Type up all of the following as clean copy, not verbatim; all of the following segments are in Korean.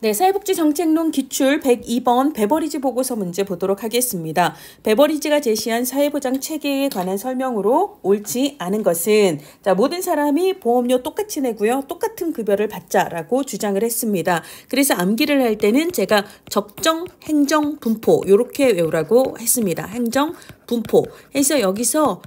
네, 사회복지정책론 기출 102번 베버리지 보고서 문제 보도록 하겠습니다. 베버리지가 제시한 사회보장 체계에 관한 설명으로 옳지 않은 것은 모든 사람이 보험료 똑같이 내고요. 똑같은 급여를 받자라고 주장을 했습니다. 그래서 암기를 할 때는 제가 적정, 행정, 분포 이렇게 외우라고 했습니다. 행정, 분포 해서 여기서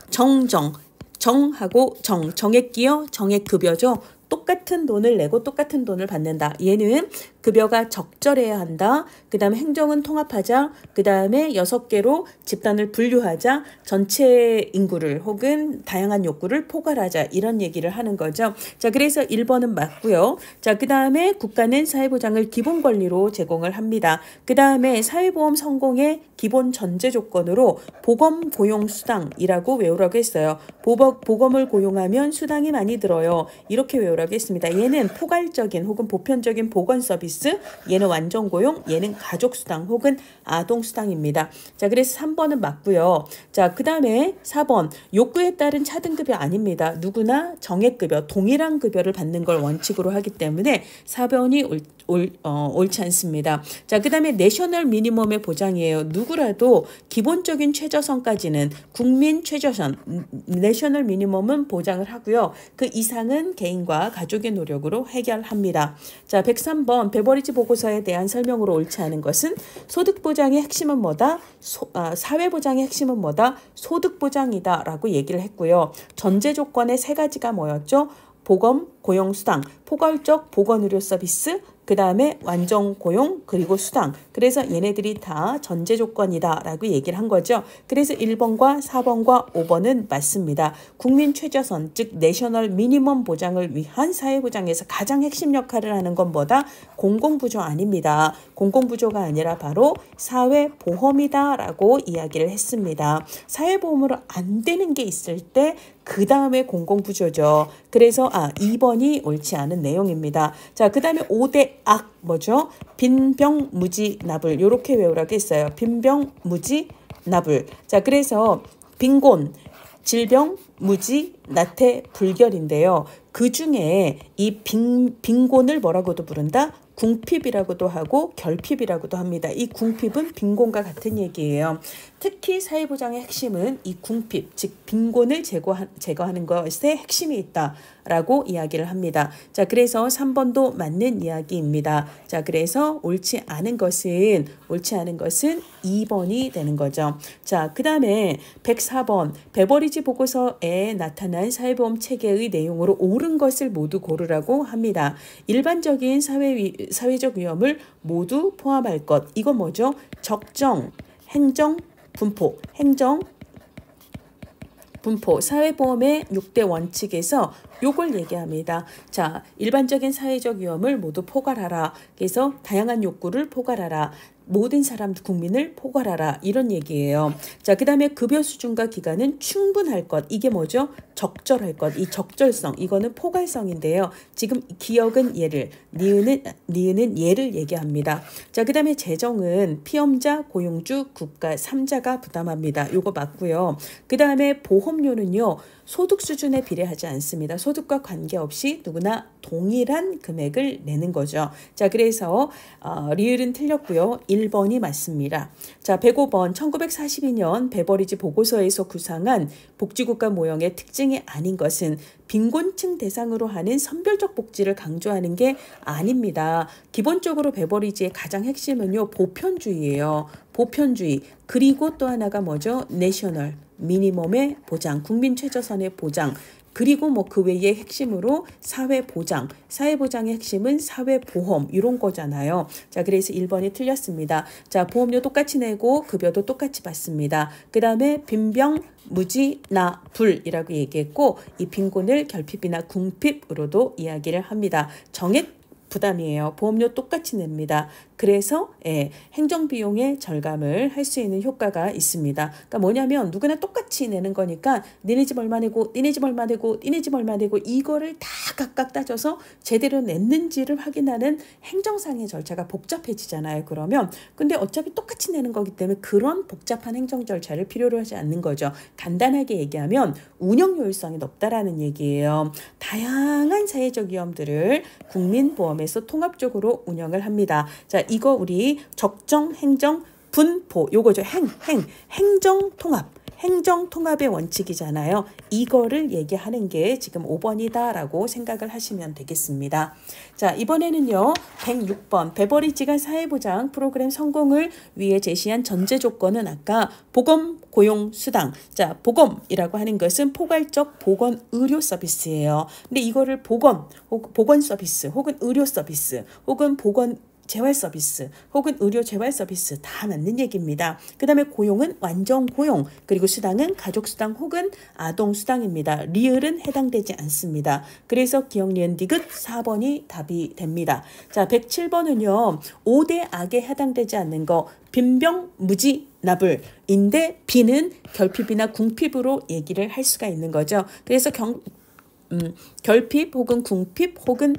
정하고 정액기여, 정액급여죠. 똑같은 돈을 내고 똑같은 돈을 받는다. 얘는 급여가 적절해야 한다. 그 다음에 행정은 통합하자. 그 다음에 6개로 집단을 분류하자. 전체 인구를 혹은 다양한 욕구를 포괄하자. 이런 얘기를 하는 거죠. 자, 그래서 1번은 맞고요. 자, 그 다음에 국가는 사회보장을 기본 권리로 제공을 합니다. 그 다음에 사회보험 성공의 기본 전제 조건으로 보검 고용 수당이라고 외우라고 했어요. 보검을 고용하면 수당이 많이 들어요. 이렇게 외우라고 했습니다. 얘는 포괄적인 혹은 보편적인 보건 서비스, 얘는 완전 고용, 얘는 가족 수당 혹은 아동 수당입니다. 자, 그래서 3번은 맞고요. 자, 그 다음에 4번 욕구에 따른 차등급여 아닙니다. 누구나 정액급여, 동일한 급여를 받는 걸 원칙으로 하기 때문에 4번이 옳지 않습니다. 자, 그 다음에 내셔널 미니멈의 보장이에요. 누구라도 기본적인 최저선까지는 국민 최저선, 내셔널 미니멈은 보장을 하고요. 그 이상은 개인과 가족의 노력으로 해결합니다. 자, 103번 베버리지 보고서에 대한 설명으로 옳지 않은 것은 소득보장의 핵심은 뭐다? 사회보장의 핵심은 뭐다? 소득보장이다 라고 얘기를 했고요. 전제 조건의 3가지가 뭐였죠? 보검, 고용수당, 포괄적 보건의료 서비스, 그 다음에 완전 고용, 그리고 수당. 그래서 얘네들이 다 전제 조건이다 라고 얘기를 한 거죠. 그래서 1번과 4번과 5번은 맞습니다. 국민 최저선, 즉 내셔널 미니멈 보장을 위한 사회보장에서 가장 핵심 역할을 하는 건 뭐다? 공공부조 아닙니다. 공공부조가 아니라 바로 사회보험이다 라고 이야기를 했습니다. 사회보험으로 안 되는 게 있을 때 그 다음에 공공부조죠. 그래서 2번이 옳지 않은 내용입니다. 자, 그 다음에 5대 악 뭐죠? 빈병무지나불 이렇게 외우라고 했어요. 빈병무지나불. 자, 그래서 빈곤, 질병, 무지, 나태, 불결인데요. 그 중에 이 빈곤을 뭐라고도 부른다? 궁핍이라고도 하고 결핍이라고도 합니다. 이 궁핍은 빈곤과 같은 얘기예요. 특히 사회보장의 핵심은 이 궁핍, 즉 빈곤을 제거하는 것에 핵심이 있다라고 이야기를 합니다. 자, 그래서 3번도 맞는 이야기입니다. 자, 그래서 옳지 않은 것은 2번이 되는 거죠. 자, 그 다음에 104번 베버리지 보고서에 나타난 사회보험 체계의 내용으로 옳은 것을 모두 고르라고 합니다. 일반적인 사회적 위험을 모두 포함할 것. 이건 뭐죠? 적정, 행정, 분포, 사회보험의 6대 원칙에서 요걸 얘기합니다. 자, 일반적인 사회적 위험을 모두 포괄하라. 그래서 다양한 욕구를 포괄하라. 모든 사람 국민을 포괄하라 이런 얘기예요. 자, 그 다음에 급여 수준과 기간은 충분할 것. 이게 뭐죠? 적절할 것. 이 적절성 이거는 포괄성인데요. 지금 기역은 얘를, 니은은 얘를 얘기합니다. 자, 그 다음에 재정은 피험자, 고용주, 국가 3자가 부담합니다. 요거 맞고요. 그 다음에 보험료는요. 소득 수준에 비례하지 않습니다. 소득과 관계없이 누구나 동일한 금액을 내는 거죠. 자, 그래서 리을은 틀렸고요. 1번이 맞습니다. 자, 105번 1942년 베버리지 보고서에서 구상한 복지국가 모형의 특징이 아닌 것은 빈곤층 대상으로 하는 선별적 복지를 강조하는 게 아닙니다. 기본적으로 베버리지의 가장 핵심은요. 보편주의예요. 보편주의. 그리고 또 하나가 뭐죠? 내셔널 미니멈의 보장, 국민 최저선의 보장, 그리고 그 외의 핵심으로 사회보장, 사회보장의 핵심은 사회보험 이런 거잖아요. 자, 그래서 1번이 틀렸습니다. 자, 보험료 똑같이 내고 급여도 똑같이 받습니다. 그 다음에 빈병, 무지, 나, 불이라고 얘기했고 이 빈곤을 결핍이나 궁핍으로도 이야기를 합니다. 정액 부담이에요. 보험료 똑같이 냅니다. 그래서 행정비용의 절감을 할 수 있는 효과가 있습니다. 그러니까 뭐냐면 누구나 똑같이 내는 거니까 니네 집 얼마 내고 니네 집 얼마 내고 니네 집 얼마 내고 이거를 다 각각 따져서 제대로 냈는지를 확인하는 행정상의 절차가 복잡해지잖아요. 그러면 근데 어차피 똑같이 내는 거기 때문에 그런 복잡한 행정 절차를 필요로 하지 않는 거죠. 간단하게 얘기하면 운영 효율성이 높다라는 얘기예요. 다양한 사회적 위험들을 국민보험에 포함해서 통합적으로 운영을 합니다. 자, 이거 우리 적정, 행정, 분포 요거죠. 행정통합의 원칙이잖아요. 이거를 얘기하는 게 지금 5번이다라고 생각을 하시면 되겠습니다. 자, 이번에는요. 106번 베버리지가 사회보장 프로그램 성공을 위해 제시한 전제 조건은 아까 보건, 고용, 수당. 자, 보건이라고 하는 것은 포괄적 보건 의료 서비스예요. 근데 이거를 보건 서비스 혹은 의료 서비스 혹은 보건 재활 서비스 혹은 의료 재활 서비스 다 맞는 얘기입니다. 그 다음에 고용은 완전 고용, 그리고 수당은 가족 수당 혹은 아동 수당입니다. 리을은 해당되지 않습니다. 그래서 기역 니은 디귿 4번이 답이 됩니다. 자, 107번은요. 5대 악에 해당되지 않는 거 빈병 무지 나불인데 비는 결핍이나 궁핍으로 얘기를 할 수가 있는 거죠. 그래서 결핍 혹은 궁핍 혹은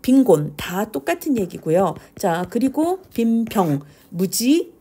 빈곤 다 똑같은 얘기고요. 자, 그리고 빈병, 무지,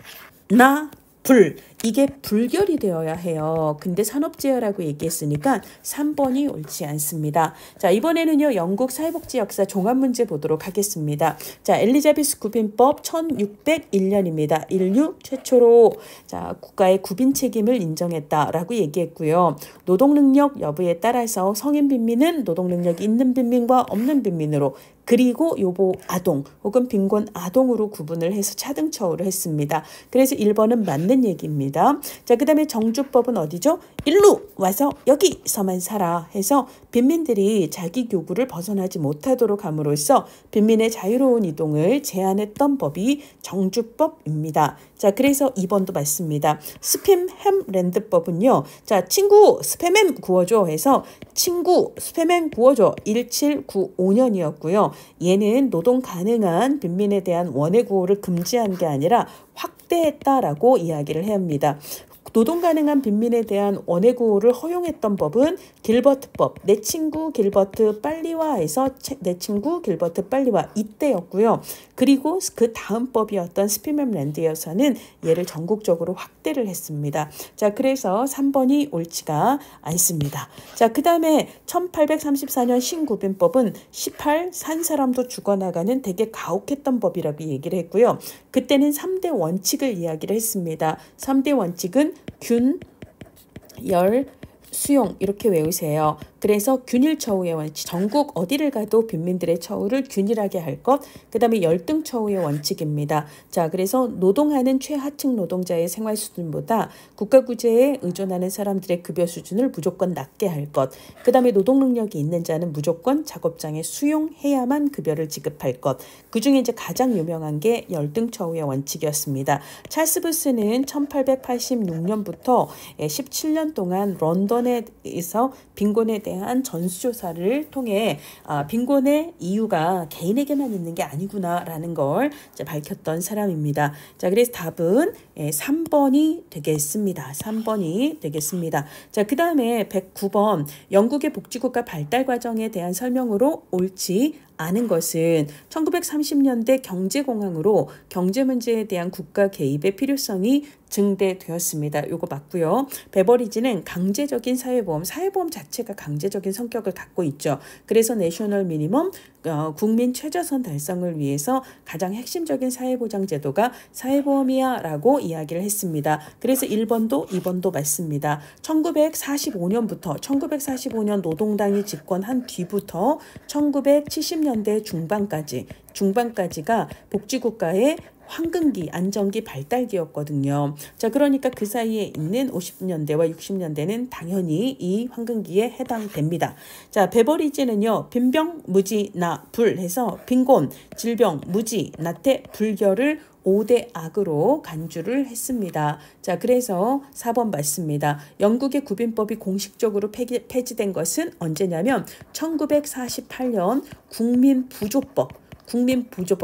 불 이게 불결이 되어야 해요. 근데 산업재해라고 얘기했으니까 3번이 옳지 않습니다. 자, 이번에는요. 영국 사회복지 역사 종합문제 보도록 하겠습니다. 자, 엘리자베스 구빈법 1601년입니다. 인류 최초로 자, 국가의 구빈 책임을 인정했다라고 얘기했고요. 노동능력 여부에 따라서 성인 빈민은 노동능력이 있는 빈민과 없는 빈민으로 그리고 요보 아동 혹은 빈곤 아동으로 구분을 해서 차등처우를 했습니다. 그래서 1번은 맞는 얘기입니다. 자, 그 다음에 정주법은 어디죠? 일로 와서 여기서만 살아 해서 빈민들이 자기 교구를 벗어나지 못하도록 함으로써 빈민의 자유로운 이동을 제한했던 법이 정주법입니다. 자, 그래서 2번도 맞습니다. 스팸 햄랜드법은요. 자, 친구 스팸햄 구워줘 해서 친구 스팸햄 구워줘 1795년이었고요. 얘는 노동 가능한 빈민에 대한 원해 구호를 금지한 게 아니라 확대했다라고 이야기를 해야 합니다. 노동 가능한 빈민에 대한 원해 구호를 허용했던 법은 길버트법, 내 친구 길버트 빨리 와에서 내 친구 길버트 빨리 와 이때였고요. 그리고 그 다음 법이었던 스피맨랜드에서는 얘를 전국적으로 확대를 했습니다. 자, 그래서 3번이 옳지가 않습니다. 자, 그 다음에 1834년 신구빈법은 18 산 사람도 죽어나가는 되게 가혹했던 법이라고 얘기를 했고요. 그때는 3대 원칙을 이야기를 했습니다. 3대 원칙은 균, 열, 수용 이렇게 외우세요. 그래서 균일 처우의 원칙, 전국 어디를 가도 빈민들의 처우를 균일하게 할 것, 그 다음에 열등 처우의 원칙입니다. 자, 그래서 노동하는 최하층 노동자의 생활 수준보다 국가구제에 의존하는 사람들의 급여 수준을 무조건 낮게 할 것, 그 다음에 노동 능력이 있는 자는 무조건 작업장에 수용해야만 급여를 지급할 것, 그 중에 이제 가장 유명한 게 열등 처우의 원칙이었습니다. 찰스 부스는 1886년부터 17년 동안 런던에서 빈곤에 대한 전수조사를 통해 빈곤의 이유가 개인에게만 있는 게 아니구나라는 걸 밝혔던 사람입니다. 자, 그래서 답은 3번이 되겠습니다. 3번이 되겠습니다. 자, 그 다음에 109번 영국의 복지국가 발달 과정에 대한 설명으로 옳지 않은 것은 1930년대 경제공황으로 경제 문제에 대한 국가 개입의 필요성이 증대되었습니다. 요거 맞고요. 베버리지는 강제적인 사회보험 자체가 강제적인 성격을 갖고 있죠. 그래서 내셔널 미니멈 국민 최저선 달성을 위해서 가장 핵심적인 사회보장 제도가 사회보험이야 라고 이야기를 했습니다. 그래서 1번도 2번도 맞습니다. 1945년부터 1945년 노동당이 집권한 뒤부터 1970년대 중반까지가 복지국가의 황금기, 안정기, 발달기였거든요. 자, 그러니까 그 사이에 있는 50년대와 60년대는 당연히 이 황금기에 해당됩니다. 자, 베버리지는요. 빈병, 무지, 불 해서 빈곤, 질병, 무지, 나태, 불결을 5대 악으로 간주를 했습니다. 자, 그래서 4번 맞습니다. 영국의 구빈법이 공식적으로 폐지된 것은 언제냐면 1948년 국민부조법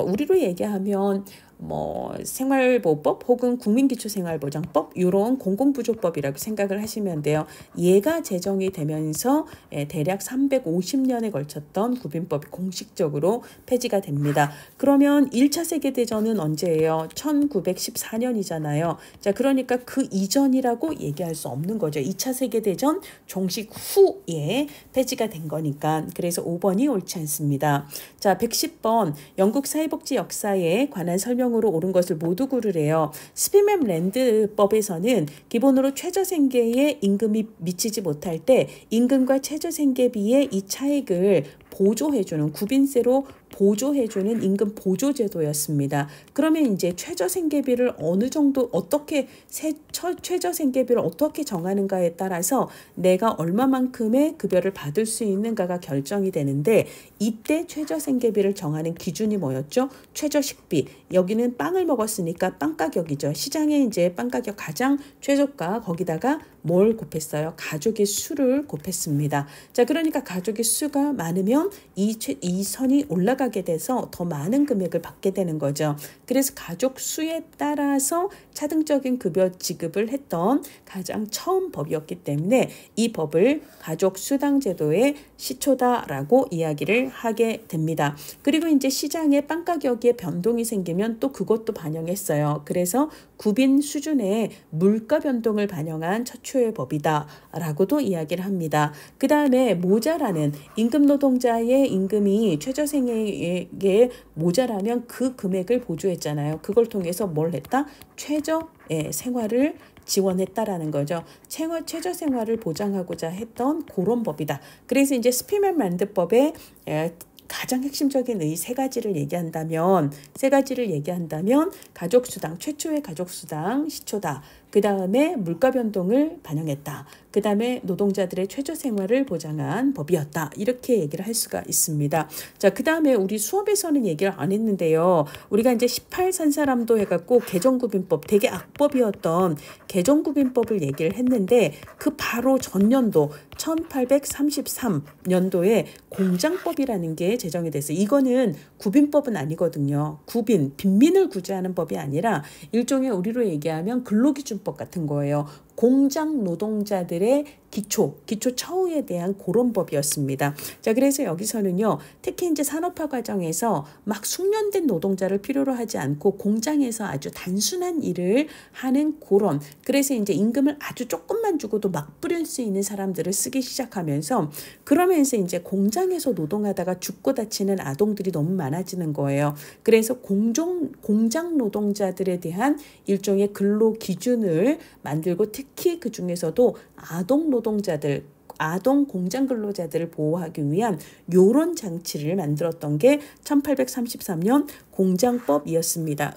우리로 얘기하면 뭐 생활보호법 혹은 국민기초생활보장법 이런 공공부조법이라고 생각을 하시면 돼요. 얘가 제정이 되면서 대략 350년에 걸쳤던 구빈법이 공식적으로 폐지가 됩니다. 그러면 1차 세계대전은 언제예요? 1914년이잖아요. 자, 그러니까 그 이전이라고 얘기할 수 없는 거죠. 2차 세계대전 종식 후에 폐지가 된 거니까. 그래서 5번이 옳지 않습니다. 자, 110번 영국 사회복지 역사에 관한 설명으로 옳은 것을 모두 고르래요. 스피맵랜드법에서는 기본으로 최저생계에 임금이 미치지 못할 때 임금과 최저생계비의 이 차익을 보조해주는 구빈세로 보조해주는 임금 보조제도였습니다. 그러면 이제 최저생계비를 어느 정도 어떻게 최저생계비를 어떻게 정하는가에 따라서 내가 얼마만큼의 급여를 받을 수 있는가가 결정이 되는데 이때 최저생계비를 정하는 기준이 뭐였죠? 최저식비. 여기는 빵을 먹었으니까 빵가격이죠. 시장에 이제 빵가격 가장 최저가 거기다가 뭘 곱했어요? 가족의 수를 곱했습니다. 자, 그러니까 가족의 수가 많으면 이 선이 올라가게 돼서 더 많은 금액을 받게 되는 거죠. 그래서 가족 수에 따라서 차등적인 급여 지급을 했던 가장 처음 법이었기 때문에 이 법을 가족 수당 제도의 시초다라고 이야기를 하게 됩니다. 그리고 이제 시장에 빵 가격에 변동이 생기면 또 그것도 반영했어요. 그래서 구빈 수준의 물가 변동을 반영한 최초의 법이다라고도 이야기를 합니다. 그 다음에 모자라는 임금 노동자의 임금이 최저생계에 모자라면 그 금액을 보조했잖아요. 그걸 통해서 뭘 했다? 최저 생활을 지원했다라는 거죠. 최저 생활을 보장하고자 했던 그런 법이다. 그래서 이제 스피맵랜드법의 가장 핵심적인 이 세 가지를 얘기한다면 가족수당, 최초의 가족수당 시초다. 그 다음에 물가 변동을 반영했다. 그 다음에 노동자들의 최저 생활을 보장한 법이었다. 이렇게 얘기를 할 수가 있습니다. 자, 그 다음에 우리 수업에서는 얘기를 안 했는데요. 우리가 이제 18산 사람도 해갖고 개정구빈법, 되게 악법이었던 개정구빈법을 얘기를 했는데 그 바로 전년도 1833년도에 공장법이라는 게 제정이 됐어요. 이거는 구빈법은 아니거든요. 빈민을 구제하는 법이 아니라 일종의 우리로 얘기하면 근로기준법 같은 거예요. 공장 노동자들의 기초 처우에 대한 그런 법이었습니다. 자, 그래서 여기서는요, 특히 이제 산업화 과정에서 막 숙련된 노동자를 필요로 하지 않고 공장에서 아주 단순한 일을 하는 그런, 그래서 이제 임금을 아주 조금만 주고도 막 뿌릴 수 있는 사람들을 쓰기 시작하면서 그러면서 이제 공장에서 노동하다가 죽고 다치는 아동들이 너무 많아지는 거예요. 그래서 공장 노동자들에 대한 일종의 근로 기준을 만들고 특히 그 중에서도 아동 공장 근로자들을 보호하기 위한 요런 장치를 만들었던 게 1833년 공장법이었습니다.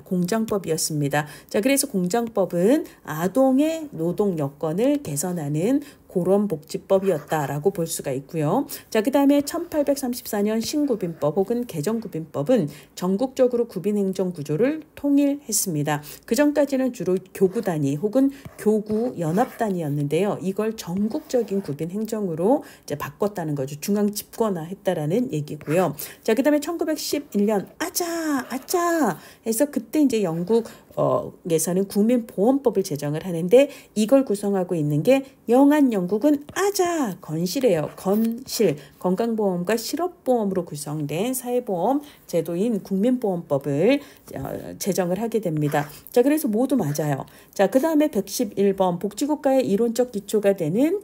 자, 그래서 공장법은 아동의 노동 여건을 개선하는 그런 복지법이었다라고 볼 수가 있고요. 자, 그 다음에 1834년 신구빈법 혹은 개정구빈법은 전국적으로 구빈행정 구조를 통일했습니다. 그 전까지는 주로 교구단위 혹은 교구연합단위였는데요. 이걸 전국적인 구빈행정으로 이제 바꿨다는 거죠. 중앙 집권화했다라는 얘기고요. 자, 그 다음에 1911년 아자 해서 그때 이제 영국에서는 국민보험법을 제정을 하는데 이걸 구성하고 있는 게 영국은 아자 건실이에요. 건강보험과 실업보험으로 구성된 사회보험 제도인 국민보험법을 제정을 하게 됩니다. 자, 그래서 모두 맞아요. 자, 그 다음에 111번 복지국가의 이론적 기초가 되는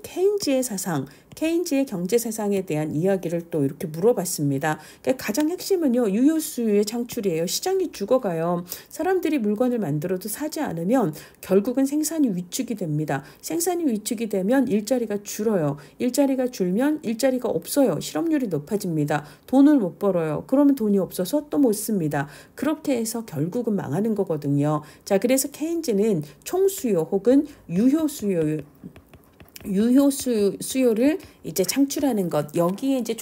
케인즈의 경제사상에 대한 이야기를 또 이렇게 물어봤습니다. 그러니까 가장 핵심은요, 유효수요의 창출이에요. 시장이 죽어가요. 사람들이 물건을 만들어도 사지 않으면 결국은 생산이 위축이 됩니다. 생산이 위축이 되면 일자리가 줄어요. 일자리가 줄면 일자리가 없어요. 실업률이 높아집니다. 돈을 못 벌어요. 그러면 돈이 없어서 또 못 씁니다. 그렇게 해서 결국은 망하는 거거든요. 자, 그래서 케인즈는 총수요 혹은 유효수요를 이제 창출하는 것, 여기에 이제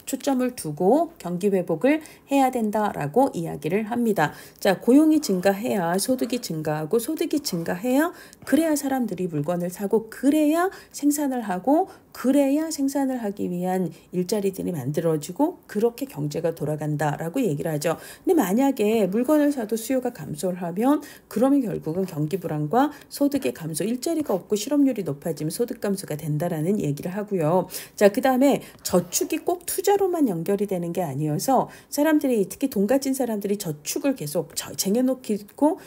초점을 두고 경기 회복을 해야 된다라고 이야기를 합니다. 자, 고용이 증가해야 소득이 증가하고, 소득이 증가해야 그래야 사람들이 물건을 사고, 그래야 생산을 하고, 그래야 생산을 하기 위한 일자리들이 만들어지고, 그렇게 경제가 돌아간다라고 얘기를 하죠. 근데 만약에 물건을 사도 수요가 감소를 하면 그러면 결국은 경기 불안과 소득의 감소, 일자리가 없고 실업률이 높아지면 소득 감소가 된다라는 얘기를 하고요. 자, 그 다음에 저축이 꼭 투자로만 연결이 되는 게 아니어서 사람들이, 특히 돈 가진 사람들이 저축을 계속 쟁여놓고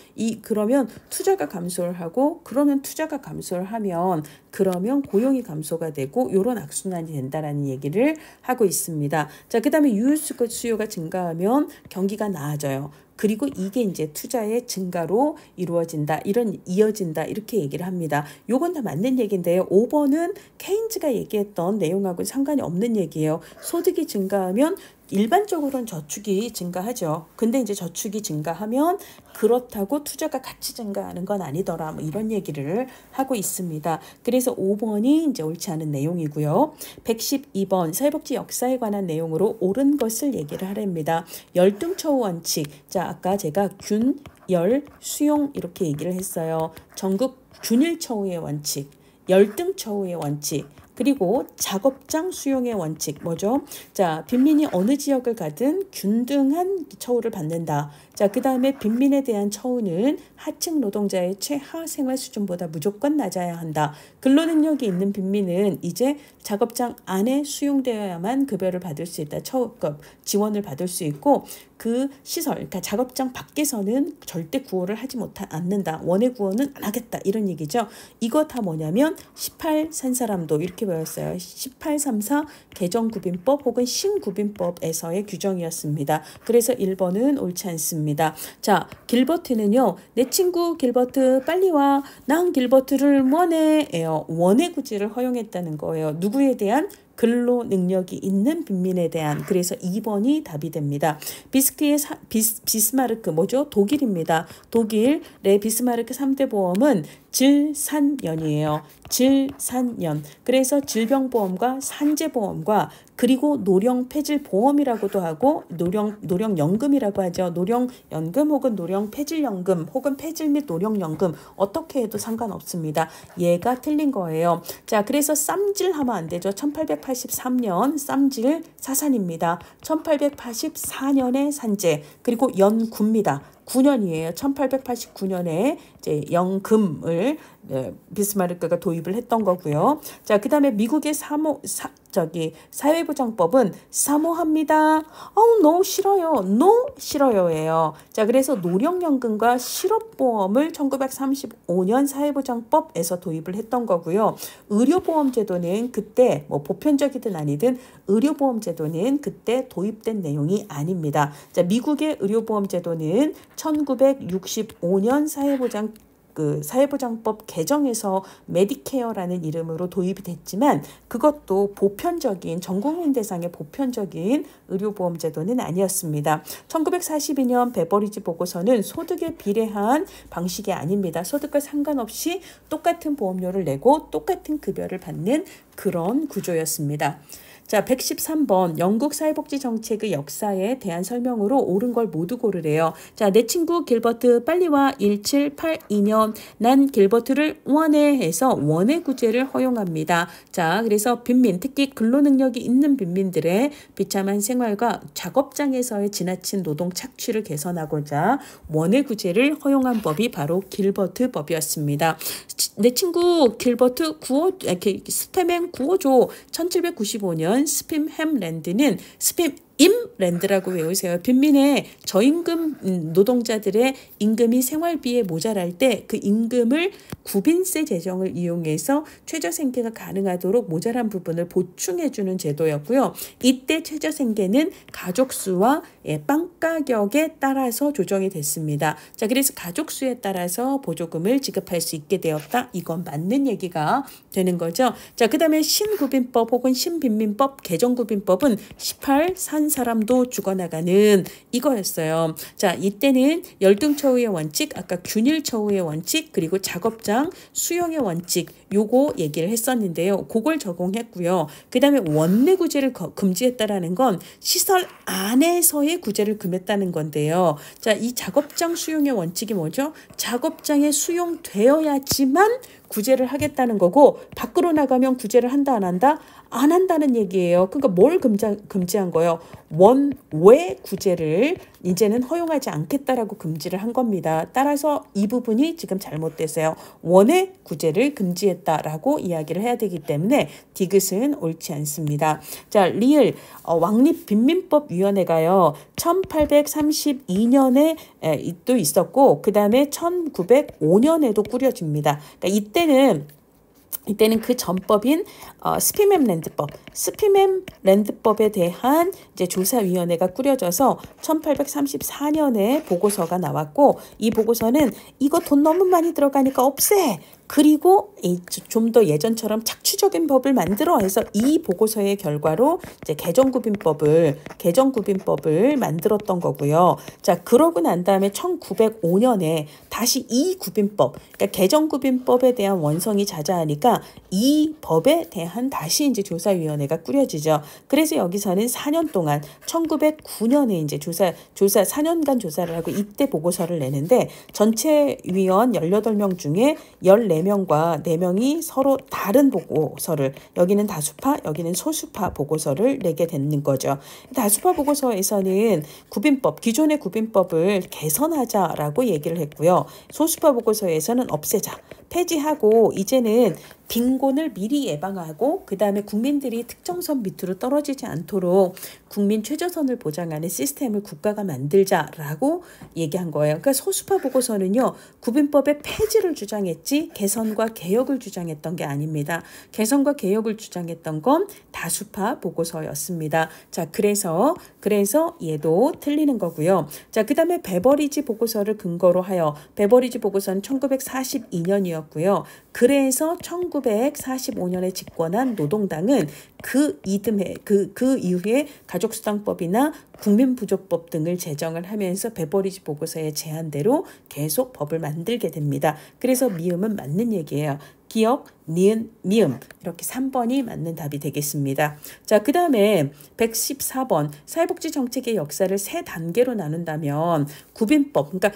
그러면 투자가 감소를 하고, 그러면 투자가 감소를 하면 그러면 고용이 감소가 되고 이런 악순환이 된다라는 얘기를 하고 있습니다. 자, 그 다음에 유효 수요가 증가하면 경기가 나아져요. 그리고 이게 이제 투자의 증가로 이루어진다, 이어진다, 이렇게 얘기를 합니다. 요건 다 맞는 얘기인데요. 5번은 케인즈가 얘기했던 내용하고 상관이 없는 얘기예요. 소득이 증가하면 일반적으로는 저축이 증가하죠. 근데 이제 저축이 증가하면 그렇다고 투자가 같이 증가하는 건 아니더라, 뭐 이런 얘기를 하고 있습니다. 그래서 5번이 이제 옳지 않은 내용이고요. 112번 사회복지 역사에 관한 내용으로 옳은 것을 얘기를 하랍니다. 열등처우 원칙. 자, 아까 제가 균, 열, 수용 이렇게 얘기를 했어요. 전국 균일처우의 원칙, 열등처우의 원칙, 그리고 작업장 수용의 원칙 뭐죠? 자, 빈민이 어느 지역을 가든 균등한 처우를 받는다. 자, 그 다음에 빈민에 대한 처우는 하층 노동자의 최하 생활 수준보다 무조건 낮아야 한다. 근로능력이 있는 빈민은 이제 작업장 안에 수용되어야만 급여를 받을 수 있다. 지원을 받을 수 있고, 그 시설, 그러니까 작업장 밖에서는 절대 구호를 하지 않는다. 원외 구호는 안 하겠다. 이런 얘기죠. 이거 다 뭐냐면 18 산 사람도 이렇게 배웠어요. 1834 개정구빈법 혹은 신구빈법에서의 규정이었습니다. 그래서 1번은 옳지 않습니다. 자, 길버트는요. 내 친구 길버트 빨리 와. 난 길버트를 원해. 원해 구제를 허용했다는 거예요. 누구에 대한? 근로 능력이 있는 빈민에 대한. 그래서 2번이 답이 됩니다. 비스마르크 뭐죠? 독일입니다. 독일의 비스마르크 3대 보험은 질산연이에요. 질산연. 그래서 질병보험과 산재보험과 그리고 노령폐질보험이라고도 하고 노령연금이라고 하죠. 노령연금 혹은 노령폐질연금 혹은 폐질 및 노령연금 어떻게 해도 상관없습니다. 얘가 틀린 거예요. 자, 그래서 쌈질하면 안 되죠. 1883년 쌈질 사산입니다. 1884년에 산재, 그리고 연구입니다. 9년이에요. 1889년에 이제 연금을 비스마르크가 도입을 했던 거고요. 자, 그 다음에 미국의 사회보장법은 사모합니다. no 싫어요. no 싫어요예요. 자, 그래서 노령연금과 실업보험을 1935년 사회보장법에서 도입을 했던 거고요. 의료보험제도는 그때 뭐 보편적이든 아니든 의료보험제도는 그때 도입된 내용이 아닙니다. 자, 미국의 의료보험제도는 1965년 사회보장법 개정에서 메디케어라는 이름으로 도입이 됐지만 그것도 전국민 대상의 보편적인 의료보험제도는 아니었습니다. 1942년 베버리지 보고서는 소득에 비례한 방식이 아닙니다. 소득과 상관없이 똑같은 보험료를 내고 똑같은 급여를 받는 그런 구조였습니다. 자, 113번 영국 사회복지 정책의 역사에 대한 설명으로 옳은 걸 모두 고르래요. 자, 내 친구 길버트 빨리 와. 1782년 난 길버트를 원해 해서 원해 구제를 허용합니다. 자, 그래서 빈민, 특히 근로능력이 있는 빈민들의 비참한 생활과 작업장에서의 지나친 노동 착취를 개선하고자 원해 구제를 허용한 법이 바로 길버트 법이었습니다. 내 친구 길버트 스팸햄 구워줘. 1795년 스팸햄랜드는 임랜드라고 외우세요. 빈민의 저임금 노동자들의 임금이 생활비에 모자랄 때 그 임금을 구빈세 재정을 이용해서 최저생계가 가능하도록 모자란 부분을 보충해주는 제도였고요. 이때 최저생계는 가족수와 빵가격에 따라서 조정이 됐습니다. 자, 그래서 가족수에 따라서 보조금을 지급할 수 있게 되었다. 이건 맞는 얘기가 되는 거죠. 자, 그 다음에 신구빈법 혹은 신빈민법 개정구빈법은 18 산 사람도 죽어나가는 이거였어요. 자, 이때는 열등처우의 원칙, 아까 균일처우의 원칙, 그리고 작업장 수용의 원칙, 요거 얘기를 했었는데요. 그걸 적용했고요. 그 다음에 원내 구제를 금지했다라는 건 시설 안에서의 구제를 금했다는 건데요. 자, 이 작업장 수용의 원칙이 뭐죠? 작업장에 수용되어야지만 구제를 하겠다는 거고, 밖으로 나가면 구제를 한다 안 한다? 안 한다는 얘기예요. 그러니까 뭘 금지한 거예요? 원외 구제를 이제는 허용하지 않겠다라고 금지를 한 겁니다. 따라서 이 부분이 지금 잘못됐어요. 원외 구제를 금지했다라고 이야기를 해야 되기 때문에 디귿은 옳지 않습니다. 자, 리을 왕립빈민법위원회가요. 1832년에 또 있었고, 그 다음에 1905년에도 꾸려집니다. 그러니까 이때는 그 전법인 스피맵 랜드법에 대한 이제 조사위원회가 꾸려져서 1834년에 보고서가 나왔고, 이 보고서는 이거 돈 너무 많이 들어가니까 없애. 그리고 좀 더 예전처럼 착취적인 법을 만들어 해서 이 보고서의 결과로 이제 개정구빈법을 만들었던 거고요. 자, 그러고 난 다음에 1905년에 다시 이 구빈법, 그러니까 개정구빈법에 대한 원성이 자자하니까 이 법에 대한 다시 이제 조사위원회가 꾸려지죠. 그래서 여기서는 4년 동안 1909년에 이제 조사 4년간 조사를 하고 이때 보고서를 내는데, 전체 위원 18명 중에 14명과 4명이 서로 다른 보고서를, 여기는 다수파, 여기는 소수파 보고서를 내게 되는 거죠. 다수파 보고서에서는 기존의 구빈법을 개선하자라고 얘기를 했고요. 소수파 보고서에서는 없애자, 폐지하고 이제는 빈곤을 미리 예방하고, 그 다음에 국민들이 특정선 밑으로 떨어지지 않도록 국민 최저선을 보장하는 시스템을 국가가 만들자라고 얘기한 거예요. 그러니까 소수파 보고서는요, 구빈법의 폐지를 주장했지 개선과 개혁을 주장했던 게 아닙니다. 개선과 개혁을 주장했던 건 다수파 보고서였습니다. 자, 그래서 얘도 틀리는 거고요. 자, 그 다음에 베버리지 보고서를 근거로 하여, 베버리지 보고서는 1942년이었고요. 그래서 1945년에 집권한 노동당은 그 이후에 가족수당법이나 국민부조법 등을 제정을 하면서 베버리지 보고서의 제안대로 계속 법을 만들게 됩니다. 그래서 미음은 맞는 얘기예요. 기역, 니은, 미음, 이렇게 3번이 맞는 답이 되겠습니다. 자, 그 다음에 114번 사회복지 정책의 역사를 3단계로 나눈다면 구빈법, 그러니까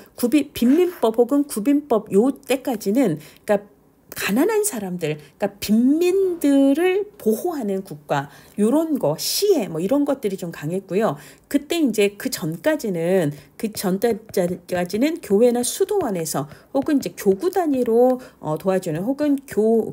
빈민법 혹은 구빈법 요 때까지는, 그러니까 가난한 사람들, 그러니까 빈민들을 보호하는 국가, 요런 거, 시해 뭐 이런 것들이 좀 강했고요. 그때 이제 그 전까지는 교회나 수도원에서 혹은 이제 교구 단위로 도와주는, 혹은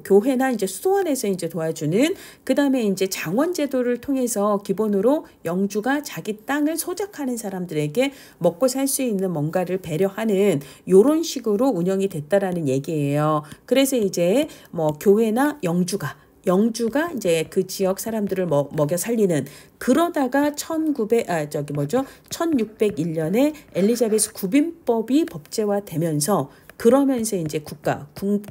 교회나 이제 수도원에서 이제 도와주는, 그 다음에 이제 장원 제도를 통해서 기본으로 영주가 자기 땅을 소작하는 사람들에게 먹고 살 수 있는 뭔가를 배려하는 요런 식으로 운영이 됐다라는 얘기예요. 그래서 이제 뭐 교회나 영주가 이제 그 지역 사람들을 먹여 살리는, 그러다가 1601년에 엘리자베스 구빈법이 법제화되면서, 그러면서 이제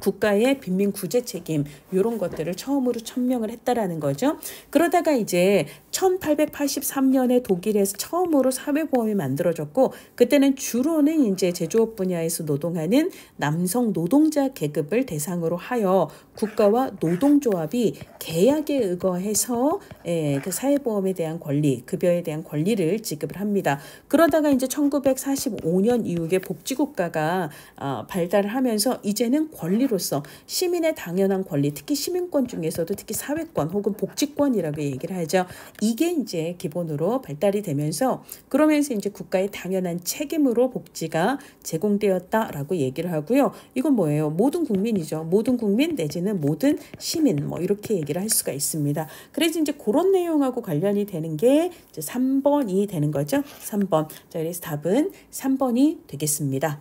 국가의 빈민 구제 책임 이런 것들을 처음으로 천명을 했다라는 거죠. 그러다가 이제 1883년에 독일에서 처음으로 사회보험이 만들어졌고, 그때는 주로는 이제 제조업 분야에서 노동하는 남성 노동자 계급을 대상으로 하여 국가와 노동조합이 계약에 의거해서 그 사회보험에 대한 권리, 급여에 대한 권리를 지급을 합니다. 그러다가 이제 1945년 이후에 복지국가가 발달을 하면서 이제는 권리로서 시민의 당연한 권리, 특히 시민권 중에서도 특히 사회권 혹은 복지권이라고 얘기를 하죠. 이게 이제 기본으로 발달이 되면서, 그러면서 이제 국가의 당연한 책임으로 복지가 제공되었다라고 얘기를 하고요. 이건 뭐예요? 모든 국민이죠. 모든 국민 내지는 모든 시민, 뭐 이렇게 얘기를 할 수가 있습니다. 그래서 이제 그런 내용하고 관련이 되는 게 이제 3번이 되는 거죠. 3번. 자, 그래서 답은 3번이 되겠습니다.